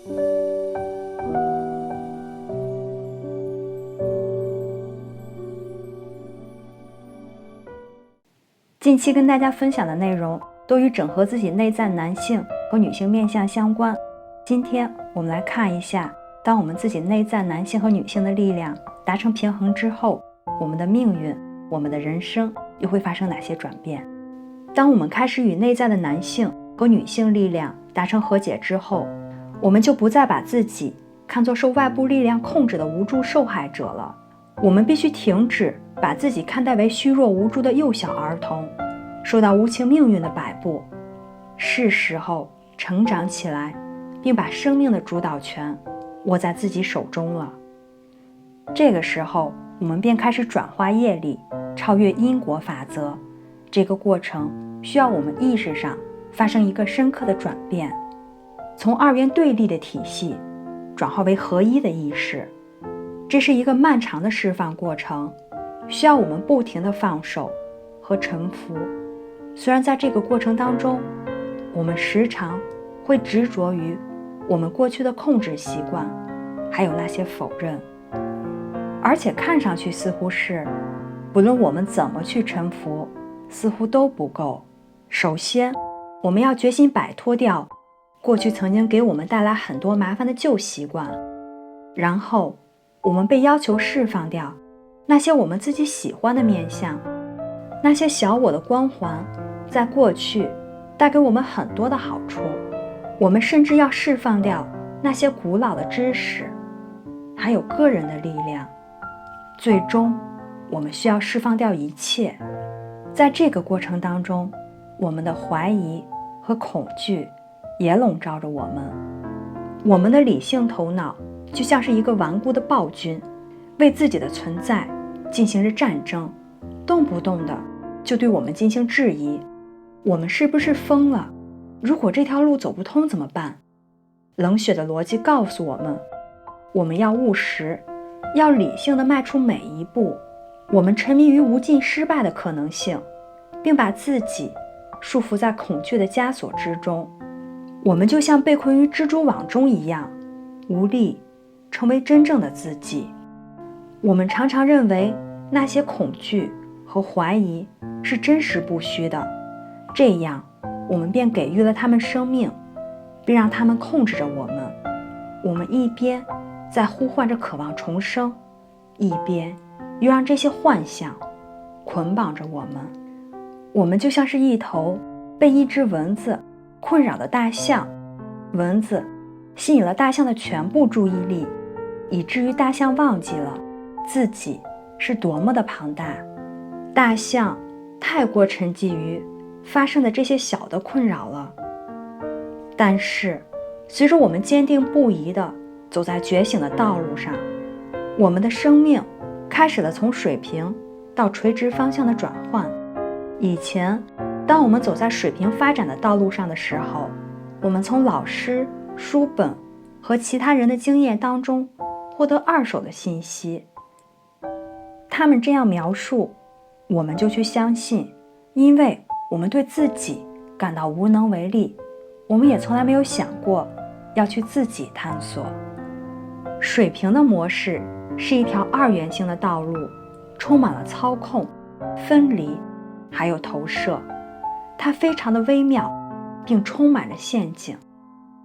近期跟大家分享的内容都与整合自己内在男性和女性面向相关。今天我们来看一下，当我们自己内在男性和女性的力量达成平衡之后，我们的命运、我们的人生又会发生哪些转变？当我们开始与内在的男性和女性力量达成和解之后，我们就不再把自己看作受外部力量控制的无助受害者了。我们必须停止把自己看待为虚弱无助的幼小儿童，受到无情命运的摆布，是时候成长起来，并把生命的主导权握在自己手中了。这个时候，我们便开始转化业力，超越因果法则。这个过程需要我们意识上发生一个深刻的转变，从二元对立的体系转化为合一的意识。这是一个漫长的释放过程，需要我们不停地放手和臣服。虽然在这个过程当中，我们时常会执着于我们过去的控制习惯，还有那些否认，而且看上去似乎是不论我们怎么去臣服，似乎都不够。首先，我们要决心摆脱掉过去曾经给我们带来很多麻烦的旧习惯，然后我们被要求释放掉那些我们自己喜欢的面向，那些小我的光环在过去带给我们很多的好处。我们甚至要释放掉那些古老的知识，还有个人的力量。最终，我们需要释放掉一切。在这个过程当中，我们的怀疑和恐惧也笼罩着我们。我们的理性头脑就像是一个顽固的暴君，为自己的存在进行着战争，动不动的就对我们进行质疑。我们是不是疯了？如果这条路走不通怎么办？冷血的逻辑告诉我们，我们要务实，要理性地迈出每一步。我们沉迷于无尽失败的可能性，并把自己束缚在恐惧的枷锁之中。我们就像被困于蜘蛛网中一样，无力成为真正的自己。我们常常认为那些恐惧和怀疑是真实不虚的，这样我们便给予了他们生命，并让他们控制着我们。我们一边在呼唤着渴望重生，一边又让这些幻象捆绑着我们。我们就像是一头被一只蚊子困扰的大象，蚊子吸引了大象的全部注意力，以至于大象忘记了自己是多么的庞大。大象太过沉寂于发生的这些小的困扰了。但是随着我们坚定不移地走在觉醒的道路上，我们的生命开始了从水平到垂直方向的转换。以前当我们走在水平发展的道路上的时候，我们从老师、书本和其他人的经验当中获得二手的信息，他们这样描述，我们就去相信，因为我们对自己感到无能为力，我们也从来没有想过要去自己探索。水平的模式是一条二元性的道路，充满了操控、分离还有投射。它非常的微妙，并充满着陷阱，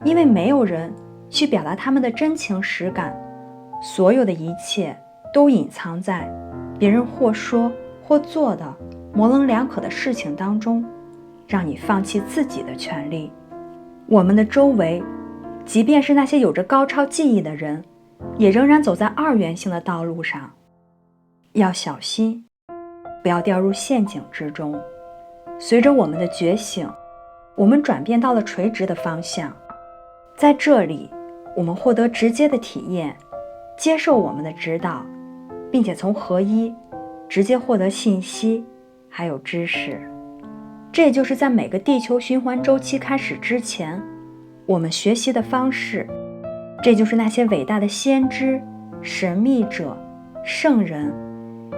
因为没有人去表达他们的真情实感，所有的一切都隐藏在别人或说或做的模棱两可的事情当中，让你放弃自己的权利。我们的周围，即便是那些有着高超技艺的人，也仍然走在二元性的道路上。要小心，不要掉入陷阱之中。随着我们的觉醒，我们转变到了垂直的方向。在这里，我们获得直接的体验，接受我们的指导，并且从合一直接获得信息还有知识。这就是在每个地球循环周期开始之前，我们学习的方式。这就是那些伟大的先知、神秘者、圣人，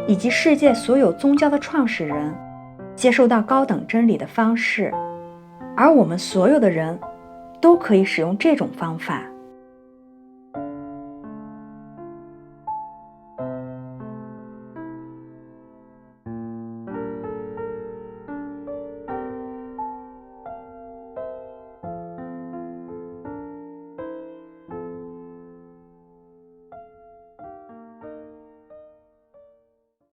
以及世界所有宗教的创始人接受到高等真理的方式。而我们所有的人都可以使用这种方法。